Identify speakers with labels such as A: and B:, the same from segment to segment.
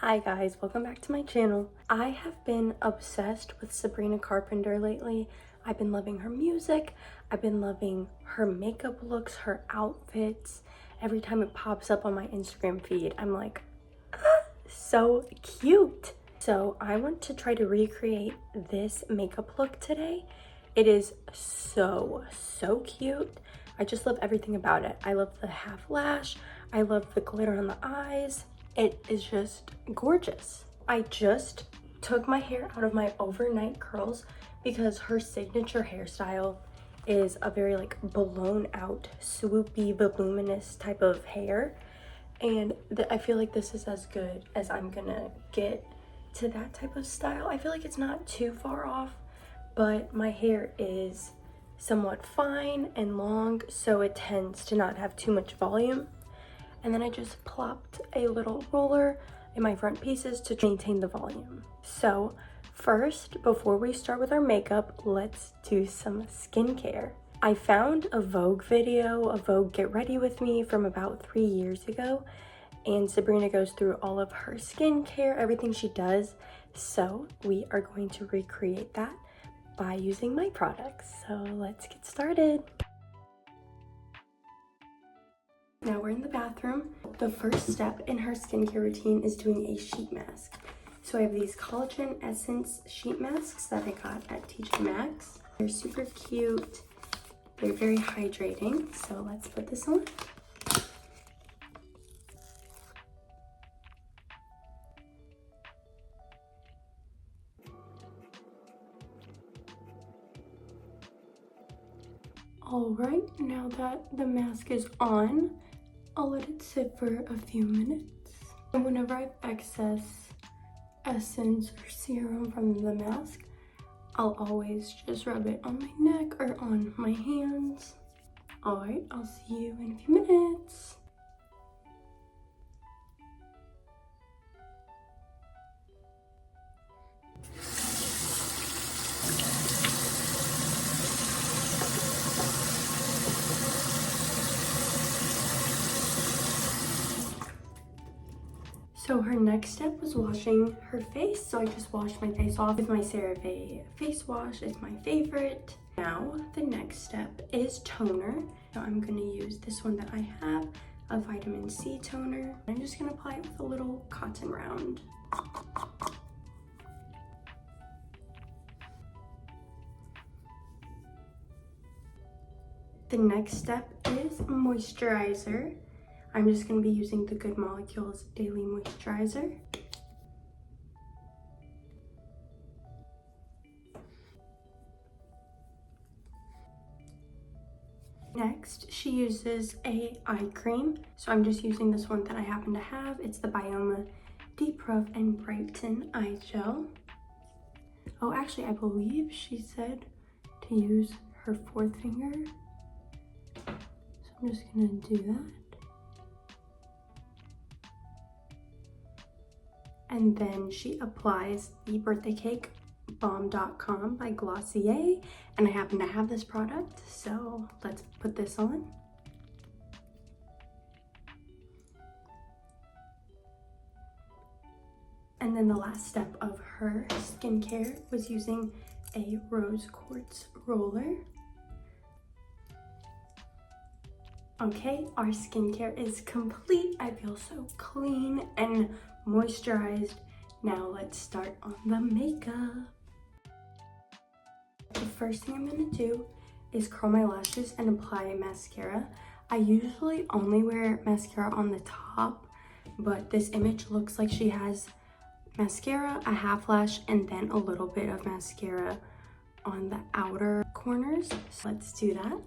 A: Hi guys, welcome back to my channel. I have been obsessed with Sabrina Carpenter lately. I've been loving her music. I've been loving her makeup looks, her outfits. Every time it pops up on my Instagram feed, I'm like, so cute. So I want to try to recreate this makeup look today. It is so cute. I just love everything about it. I love the half lash. I love the glitter on the eyes. It is just gorgeous. I just took my hair out of my overnight curls because her signature hairstyle is a very like blown out, swoopy, voluminous type of hair. And I feel like this is as good as I'm gonna get to that type of style. I feel like it's not too far off, but my hair is somewhat fine and long, so it tends to not have too much volume. And then I just plopped a little roller in my front pieces to maintain the volume. So first, before we start with our makeup, let's do some skincare. I found a Vogue video, a Vogue Get Ready With Me from about 3 years ago, and Sabrina goes through all of her skincare, everything she does. So we are going to recreate that by using my products. So let's get started. Now we're in the bathroom. The first step in her skincare routine is doing a sheet mask. So I have these Collagen Essence sheet masks that I got at TJ Maxx. They're super cute. They're very hydrating. So let's put this on. All right, now that the mask is on, I'll let it sit for a few minutes. And whenever I have excess essence or serum from the mask, I'll always just rub it on my neck or on my hands. All right, I'll see you in a few minutes. So her next step was washing her face. So I just washed my face off with my CeraVe face wash. It's my favorite. Now the next step is toner. So I'm gonna use this one that I have, a vitamin C toner. I'm just gonna apply it with a little cotton round. The next step is moisturizer. I'm just going to be using the Good Molecules Daily Moisturizer. Next, she uses a eye cream. So I'm just using this one that I happen to have. It's the Bioma Deep Rough and Brighten Eye Gel. Oh, actually, I believe she said to use her fourth finger. So I'm just going to do that. And then she applies the Birthday Cake Balm.com by Glossier. And I happen to have this product, so let's put this on. And then the last step of her skincare was using a rose quartz roller. Okay, our skincare is complete. I feel so clean and moisturized. Now let's start on the makeup. The first thing I'm gonna do is curl my lashes and apply mascara. I usually only wear mascara on the top, but this image looks like she has mascara, a half lash, and then a little bit of mascara on the outer corners. So let's do that.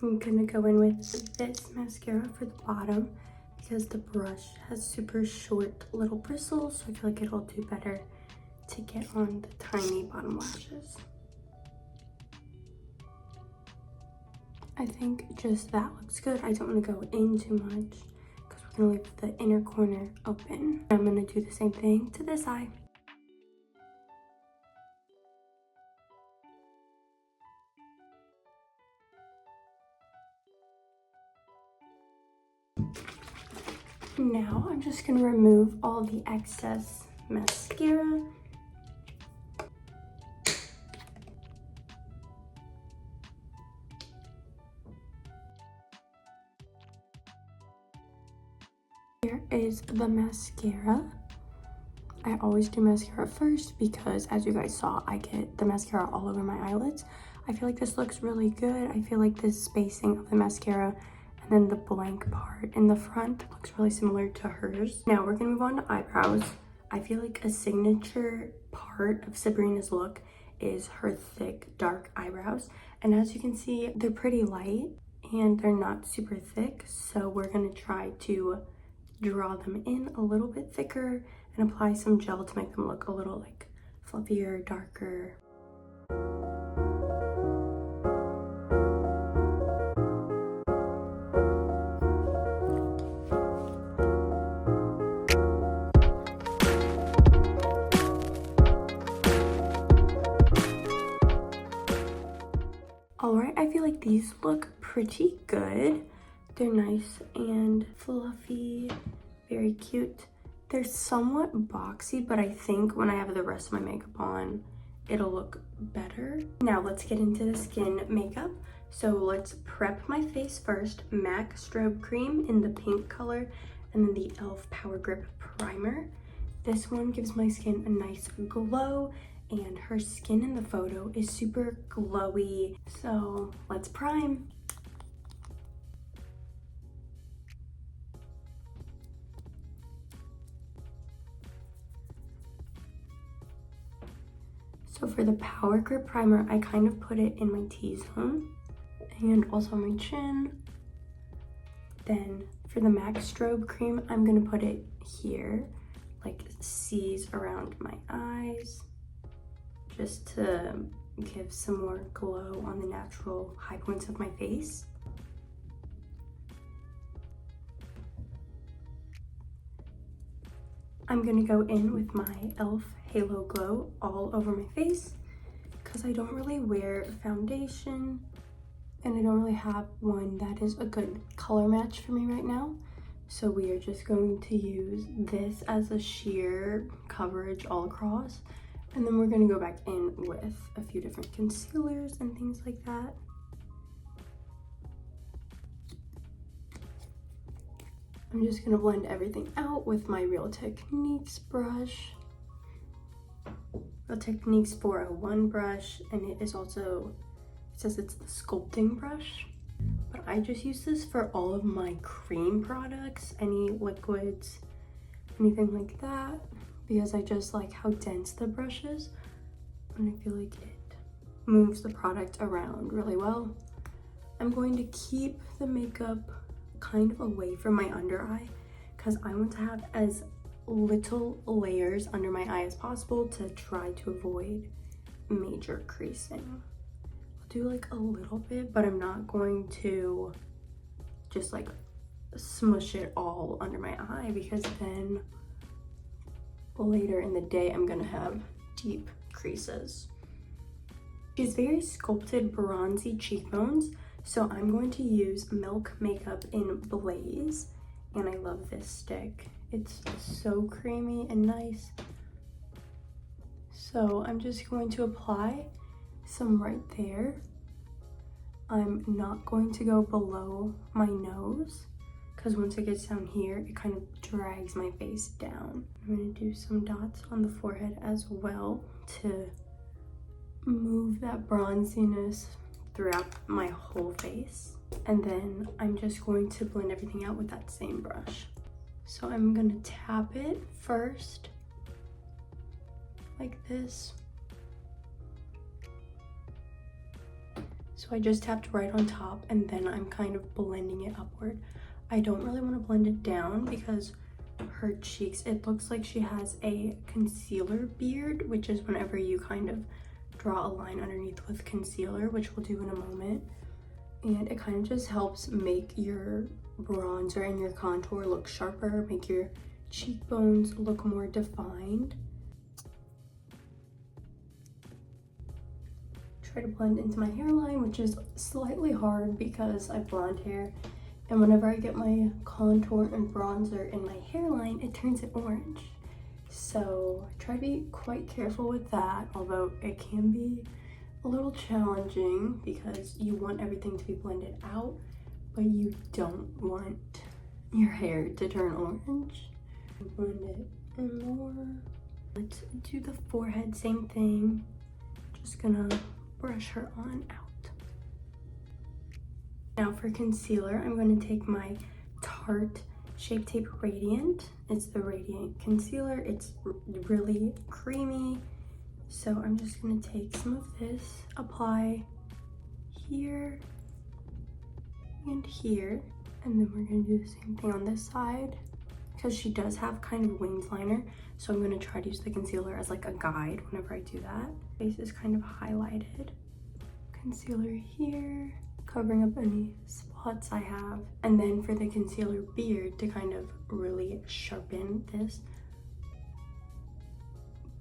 A: I'm gonna go in with this mascara for the bottom because the brush has super short little bristles, so I feel like it'll do better to get on the tiny bottom lashes. I think just that looks good. I don't want to go in too much because we're going to leave the inner corner open. I'm going to do the same thing to this eye. Now I'm just going to remove all the excess mascara. Here is the mascara. I always do mascara first because, as you guys saw, I get the mascara all over my eyelids. I feel like this looks really good. I feel like this spacing of the mascara and then the blank part in the front looks really similar to hers. Now we're gonna move on to eyebrows. I feel like a signature part of Sabrina's look is her thick, dark eyebrows. And as you can see, they're pretty light and they're not super thick. So we're gonna try to draw them in a little bit thicker and apply some gel to make them look a little like fluffier, darker. All right, I feel like these look pretty good. They're nice and fluffy, very cute. They're somewhat boxy, but I think when I have the rest of my makeup on, it'll look better. Now let's get into the skin makeup. So let's prep my face first. MAC Strobe Cream in the pink color, and then the e.l.f. Power Grip Primer. This one gives my skin a nice glow, and her skin in the photo is super glowy. So let's prime. So for the Power Grip Primer, I kind of put it in my T-zone and also my chin. Then for the MAC Strobe Cream, I'm gonna put it here, like C's around my eyes, just to give some more glow on the natural high points of my face. I'm gonna go in with my e.l.f. Halo Glow all over my face because I don't really wear foundation and I don't really have one that is a good color match for me right now. So we are just going to use this as a sheer coverage all across. And then we're gonna go back in with a few different concealers and things like that. I'm just gonna blend everything out with my Real Techniques brush. Real Techniques 401 brush, and it is also, it says it's the sculpting brush. But I just use this for all of my cream products, any liquids, anything like that, because I just like how dense the brush is, and I feel like it moves the product around really well. I'm going to keep the makeup kind of away from my under eye because I want to have as little layers under my eye as possible to try to avoid major creasing. I'll do like a little bit, but I'm not going to just like smush it all under my eye because then later in the day I'm gonna have deep creases. She has very sculpted bronzy cheekbones, so I'm going to use Milk Makeup in Blaze, and I love this stick. It's so creamy and nice. So I'm just going to apply some right there. I'm not going to go below my nose because once it gets down here, it kind of drags my face down. I'm gonna do some dots on the forehead as well to move that bronziness throughout my whole face. And then I'm just going to blend everything out with that same brush. So I'm gonna tap it first, like this. So I just tapped right on top and then I'm kind of blending it upward. I don't really want to blend it down because her cheeks, it looks like she has a concealer beard, which is whenever you kind of draw a line underneath with concealer, which we'll do in a moment. and it kind of just helps make your bronzer and your contour look sharper, make your cheekbones look more defined. Try to blend into my hairline, which is slightly hard because I have blonde hair, and whenever I get my contour and bronzer in my hairline, it turns it orange. So try to be quite careful with that, although it can be a little challenging because you want everything to be blended out, but you don't want your hair to turn orange. Blend it in more. Let's do the forehead, same thing. Just gonna brush her on out. Now for concealer, I'm going to take my Tarte Shape Tape Radiant. It's the Radiant Concealer. It's really creamy. So I'm just going to take some of this, apply here and here, and then we're going to do the same thing on this side because she does have kind of wings liner. So I'm going to try to use the concealer as like a guide whenever I do that. Face is kind of highlighted. Concealer here, covering up any spots I have. And then for the concealer beard, to kind of really sharpen this,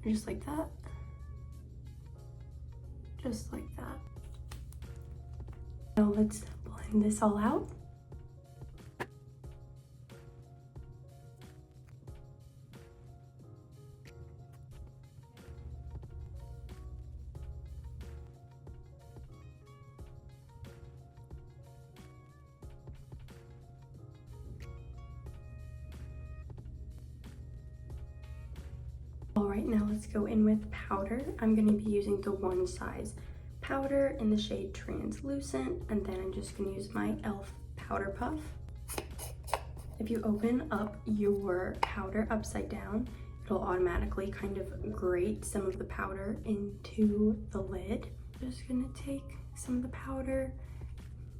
A: just like that. Just like that. Now let's blend this all out. All right, now let's go in with powder. I'm going to be using the One Size powder in the shade Translucent, and then I'm just going to use my e.l.f. powder puff. If you open up your powder upside down, it'll automatically kind of grate some of the powder into the lid. Just going to take some of the powder,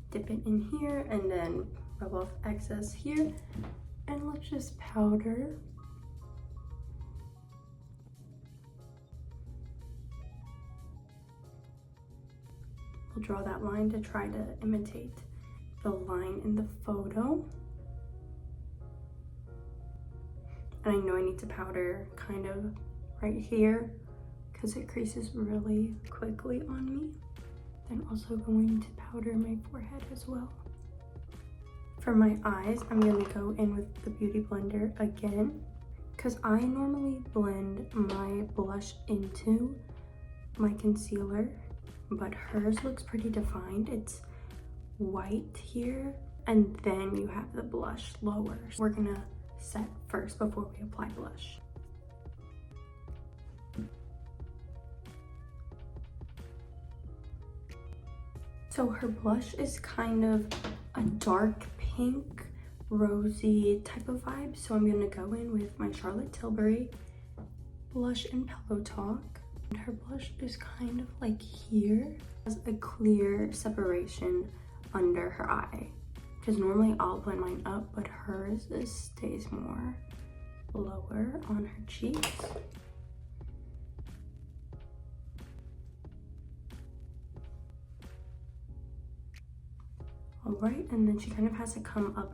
A: dip it in here, and then rub off excess here, and let's just powder. We'll draw that line to try to imitate the line in the photo. And I know I need to powder kind of right here because it creases really quickly on me. Then also going to powder my forehead as well. For my eyes, I'm going to go in with the Beauty Blender again because I normally blend my blush into my concealer, but hers looks pretty defined. It's white here, and then you have the blush lower. We're gonna set first before we apply blush. So her blush is kind of a dark pink, rosy type of vibe. So I'm gonna go in with my Charlotte Tilbury blush in Pillow Talk. Her blush is kind of like here, has a clear separation under her eye, because normally I'll blend mine up, but hers stays more lower on her cheeks. All right, and then she kind of has to come up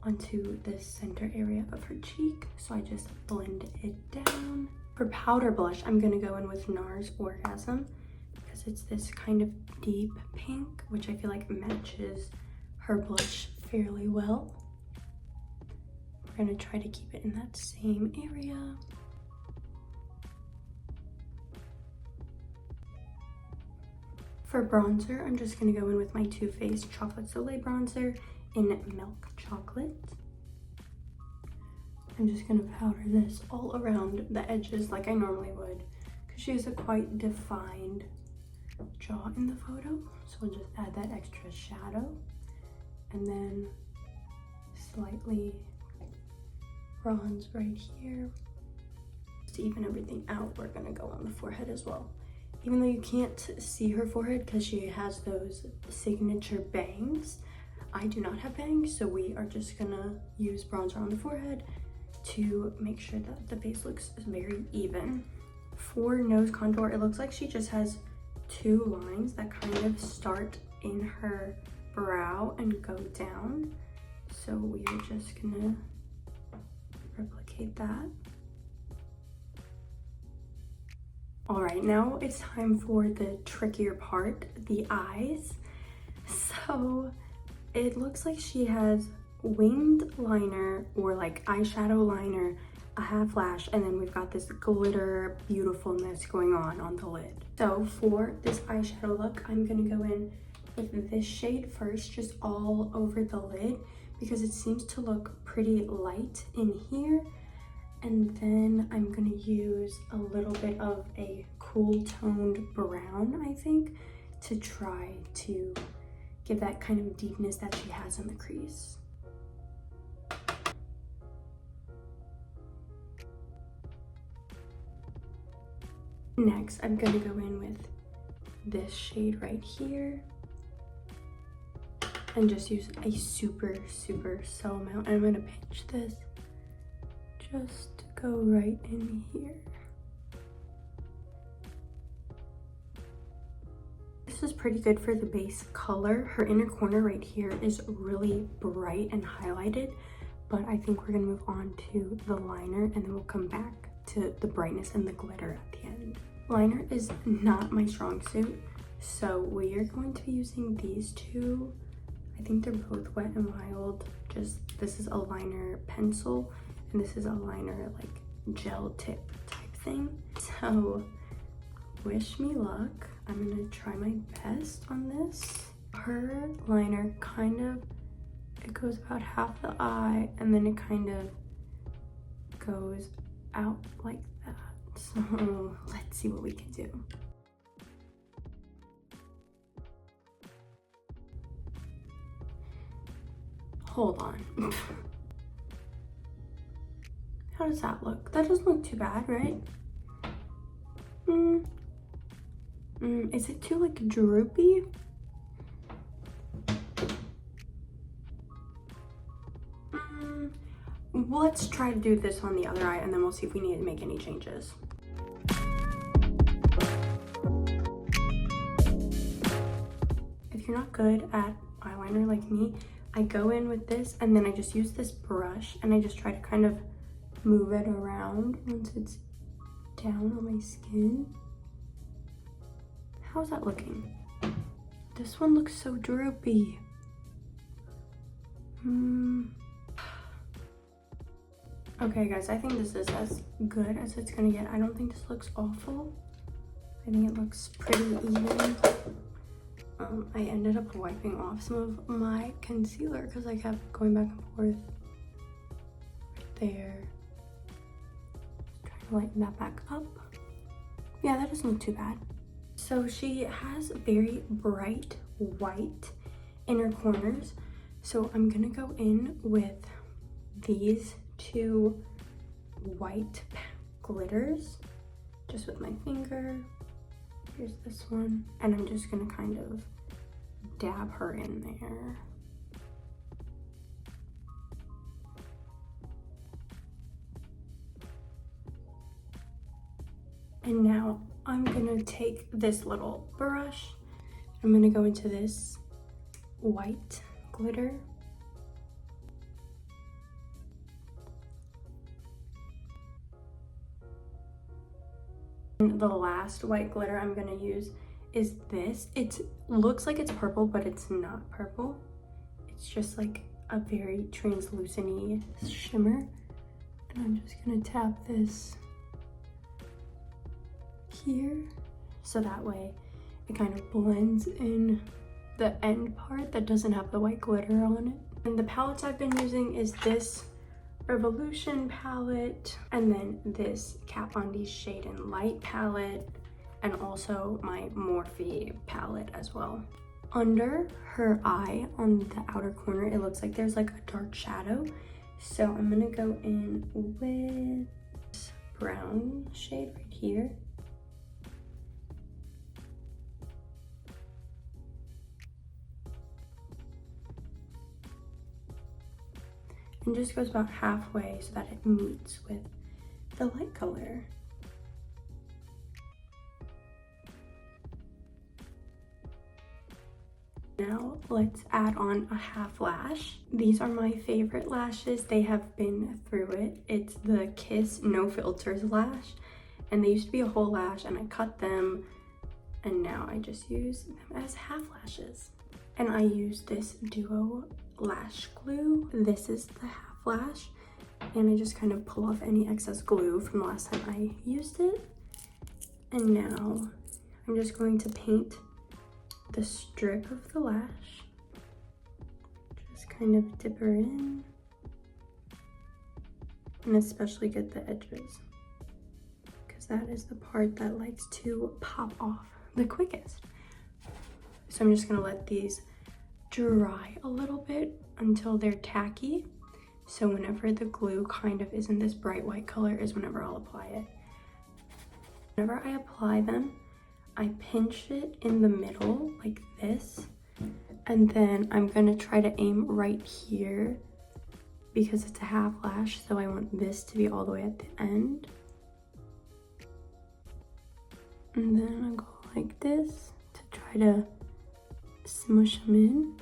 A: onto the center area of her cheek, so I just blend it down. For powder blush, I'm gonna go in with NARS Orgasm because it's this kind of deep pink, which I feel like matches her blush fairly well. We're gonna try to keep it in that same area. For bronzer, I'm just gonna go in with my Too Faced Chocolate Soleil bronzer in Milk Chocolate. I'm just gonna powder this all around the edges like I normally would because she has a quite defined jaw in the photo. So we'll just add that extra shadow and then slightly bronze right here. To even everything out, we're gonna go on the forehead as well. Even though you can't see her forehead because she has those signature bangs, I do not have bangs, so we are just gonna use bronzer on the forehead to make sure that the face looks very even. For nose contour, it looks like she just has two lines that kind of start in her brow and go down. So we are just gonna replicate that. All right, now it's time for the trickier part, the eyes. So it looks like she has winged liner or like eyeshadow liner, a half lash, and then we've got this glitter beautifulness going on the lid. So for this eyeshadow look, I'm gonna go in with this shade first, just all over the lid, because it seems to look pretty light in here. And then I'm gonna use a little bit of a cool toned brown, I think, to try to give that kind of deepness that she has in the crease. Next, I'm gonna go in with this shade right here and just use a super subtle amount. And I'm gonna pinch this just to go right in here. This is pretty good for the base color. Her inner corner right here is really bright and highlighted, but I think we're gonna move on to the liner and then we'll come back to the brightness and the glitter at the end. Liner is not my strong suit, so we are going to be using these two. I think they're both Wet n Wild. Just, this is a liner pencil and this is a liner like gel tip type thing. So wish me luck. I'm gonna try my best on this. Her liner kind of, it goes about half the eye and then it kind of goes out like that. So let's see what we can do. Hold on. How does that look? That doesn't look too bad, right? Is it too like droopy? Let's try to do this on the other eye and then we'll see if we need to make any changes. If you're not good at eyeliner like me, I go in with this and then I just use this brush and I just try to kind of move it around once it's down on my skin. How's that looking? This one looks so droopy. Okay guys, I think this is as good as it's gonna get. I don't think this looks awful. I think it looks pretty even. I ended up wiping off some of my concealer because I kept going back and forth right there. Trying to lighten that back up. Yeah, that doesn't look too bad. So she has very bright white inner corners. So I'm gonna go in with these two white glitters just with my finger. Here's this one, and I'm just gonna kind of dab her in there. And now I'm gonna take this little brush. I'm gonna go into this white glitter. And the last white glitter I'm gonna use is this. It looks like it's purple, but it's not purple. It's just like a very translucent-y shimmer. And I'm just gonna tap this here, so that way it kind of blends in the end part that doesn't have the white glitter on it. And the palettes I've been using is this Revolution palette, and then this Kat Von D Shade and Light palette, and also my Morphe palette as well. Under her eye on the outer corner, it looks like there's like a dark shadow. So I'm gonna go in with this brown shade right here. And just goes about halfway so that it meets with the light color. Now let's add on a half lash. These are my favorite lashes. They have been through it. It's the Kiss No Filters lash. And they used to be a whole lash and I cut them. And now I just use them as half lashes. And I use this Duo lash glue. This is the half lash. And I just kind of pull off any excess glue from the last time I used it. And now I'm just going to paint the strip of the lash. Just kind of dip her in. And especially get the edges, because that is the part that likes to pop off the quickest. So I'm just gonna let these dry a little bit until they're tacky. So whenever the glue kind of is in this bright white color is whenever I'll apply it. Whenever I apply them, I pinch it in the middle like this, and then I'm gonna try to aim right here because it's a half lash, so I want this to be all the way at the end. And then I'll go like this to try to smush them in,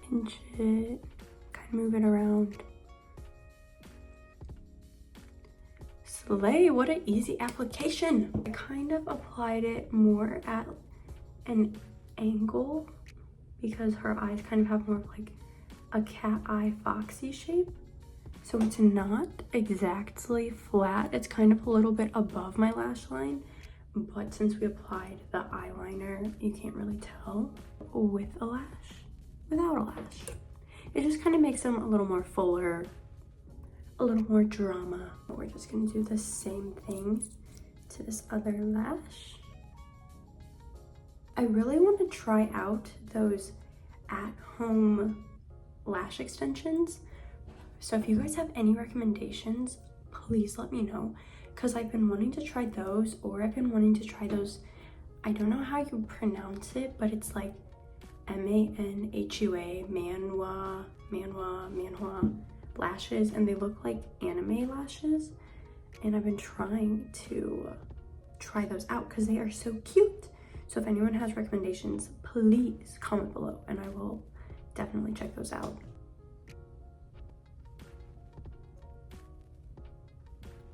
A: pinch it, kind of move it around. Slay, what an easy application. I kind of applied it more at an angle because her eyes kind of have more of like a cat eye foxy shape. So it's not exactly flat. It's kind of a little bit above my lash line. But since we applied the eyeliner, you can't really tell with a lash, without a lash. It just kind of makes them a little more fuller, a little more drama. We're just gonna do the same thing to this other lash. I really want to try out those at-home lash extensions. So if you guys have any recommendations, please let me know, because I've been wanting to try those, or I've been wanting to try those, I don't know how you pronounce it, but it's like M-A-N-H-U-A, manhwa lashes, and they look like anime lashes. And I've been trying to try those out because they are so cute. So if anyone has recommendations, please comment below and I will definitely check those out.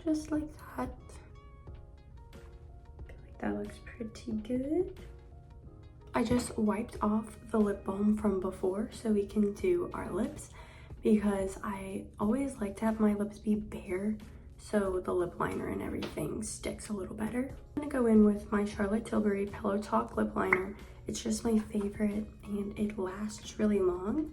A: Just like that. I feel like that looks pretty good. I just wiped off the lip balm from before so we can do our lips, because I always like to have my lips be bare so the lip liner and everything sticks a little better. I'm gonna go in with my Charlotte Tilbury Pillow Talk lip liner. It's just my favorite and it lasts really long.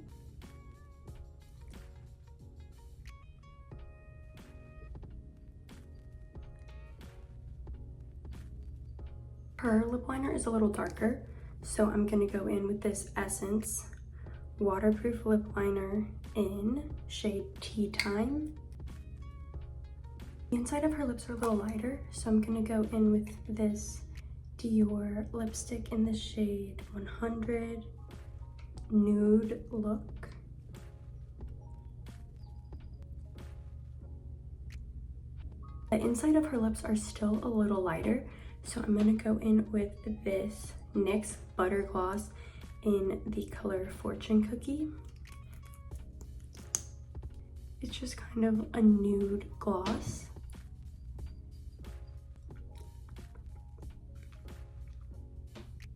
A: Her lip liner is a little darker, so I'm gonna go in with this Essence waterproof lip liner in shade Tea Time. The inside of her lips are a little lighter, so I'm gonna go in with this Dior lipstick in the shade 100 Nude Look. The inside of her lips are still a little lighter, so I'm gonna go in with this NYX Butter Gloss in the color Fortune Cookie. It's just kind of a nude gloss.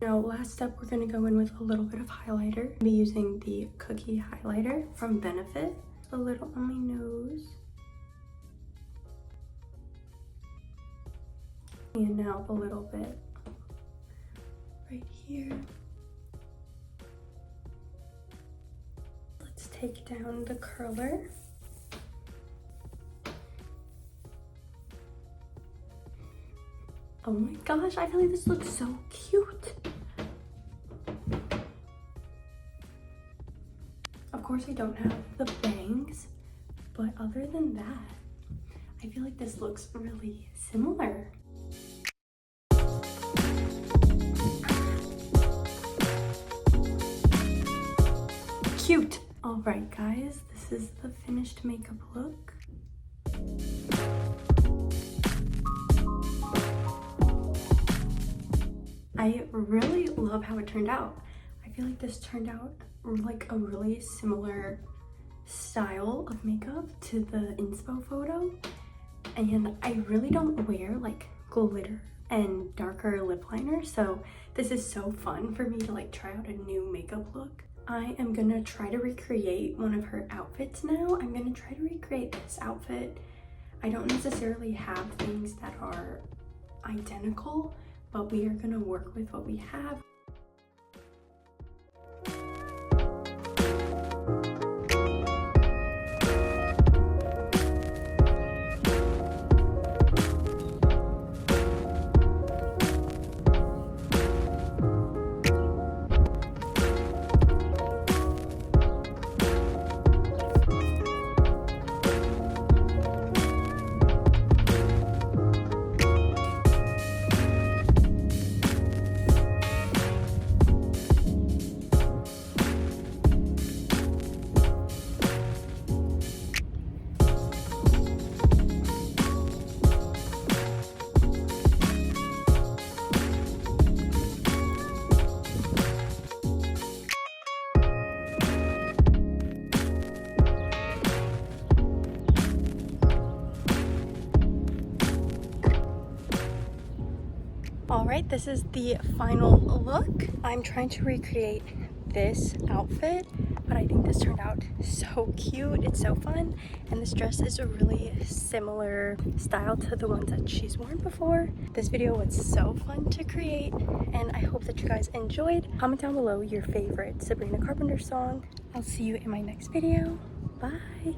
A: Now, last step, we're gonna go in with a little bit of highlighter. I'll be using the Cookie highlighter from Benefit. A little on my nose. And now a little bit right here. Let's take down the curler. Oh my gosh, I feel like this looks so cute. Of course I don't have the bangs, but other than that, I feel like this looks really similar. Cute. All right, guys, this is the finished makeup look. I really love how it turned out. I I feel like this turned out like a really similar style of makeup to the inspo photo. And I really don't wear like glitter and darker lip liner, so this is so fun for me to like try out a new makeup look. I am gonna try to recreate one of her outfits now. I'm gonna try to recreate this outfit. I don't necessarily have things that are identical, but we are gonna work with what we have. All right, this is the final look. I'm trying to recreate this outfit, but I think this turned out so cute. It's so fun, and this dress is a really similar style to the ones that she's worn before. This video was so fun to create, and I hope that you guys enjoyed. Comment down below your favorite Sabrina Carpenter song. I'll see you in my next video. Bye.